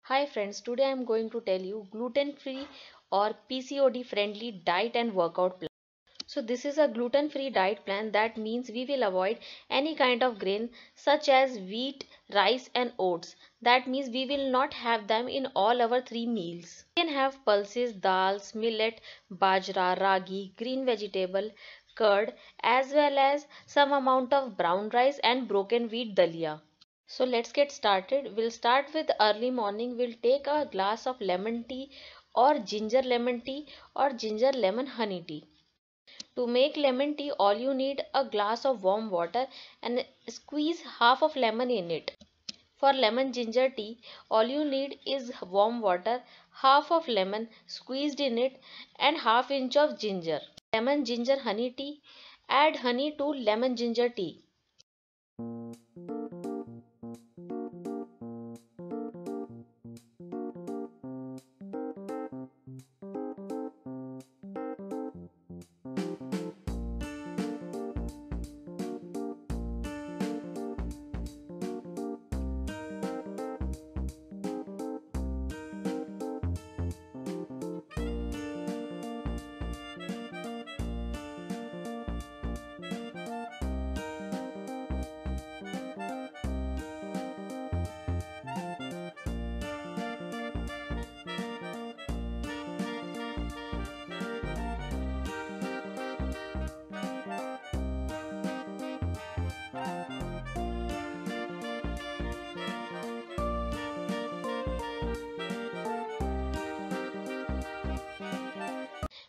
Hi friends, today I am going to tell you gluten-free or PCOD friendly diet and workout plan. So this is a gluten-free diet plan. That means we will avoid any kind of grain such as wheat, rice and oats. That means we will not have them in all our three meals. We can have pulses, dals, millet, bajra, ragi, green vegetable, curd as well as some amount of brown rice and broken wheat dalia. So let's get started. We'll start with early morning. We'll take a glass of lemon tea or ginger lemon tea or ginger lemon honey tea. To make lemon tea, all you need a glass of warm water and squeeze half of lemon in it. For lemon ginger tea, all you need is warm water, half of lemon squeezed in it and half inch of ginger. Lemon ginger honey tea, add honey to lemon ginger tea.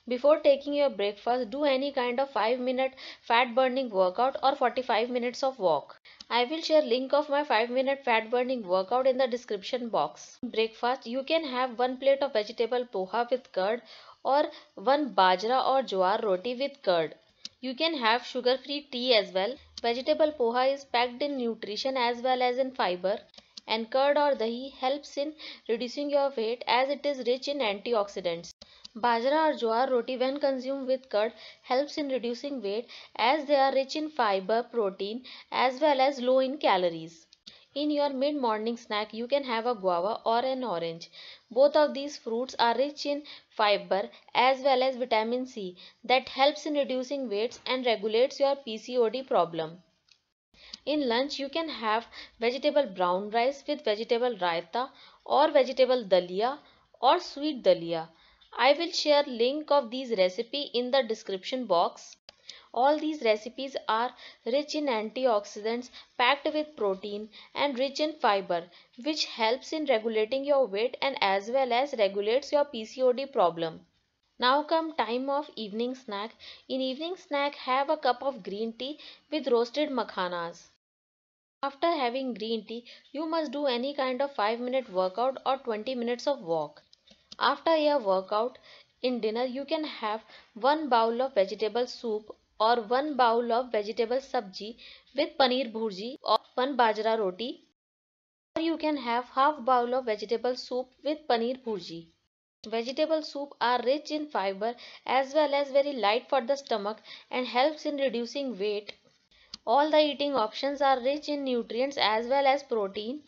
Before taking your breakfast, do any kind of 5-minute fat burning workout or 45 minutes of walk. I will share link of my 5-minute fat burning workout in the description box. Breakfast, you can have 1 plate of vegetable poha with curd or 1 bajra or jowar roti with curd. You can have sugar-free tea as well. Vegetable poha is packed in nutrition as well as in fiber, and curd or dahi helps in reducing your weight as it is rich in antioxidants. Bajra or jowar roti when consumed with curd helps in reducing weight as they are rich in fiber, protein as well as low in calories. In your mid-morning snack you can have a guava or an orange. Both of these fruits are rich in fiber as well as vitamin C that helps in reducing weights and regulates your PCOD problem. In lunch you can have vegetable brown rice with vegetable raita or vegetable dalia or sweet dalia. I will share link of these recipe in the description box. All these recipes are rich in antioxidants, packed with protein and rich in fiber, which helps in regulating your weight and as well as regulates your PCOD problem. Now come time of evening snack. In evening snack have a cup of green tea with roasted makhanas. After having green tea, you must do any kind of 5-minute workout or 20 minutes of walk. After your workout, in dinner you can have 1 bowl of vegetable soup or 1 bowl of vegetable sabji with paneer bhurji or 1 bajra roti, or you can have half bowl of vegetable soup with paneer bhurji. Vegetable soup are rich in fiber as well as very light for the stomach and helps in reducing weight. All the eating options are rich in nutrients as well as protein.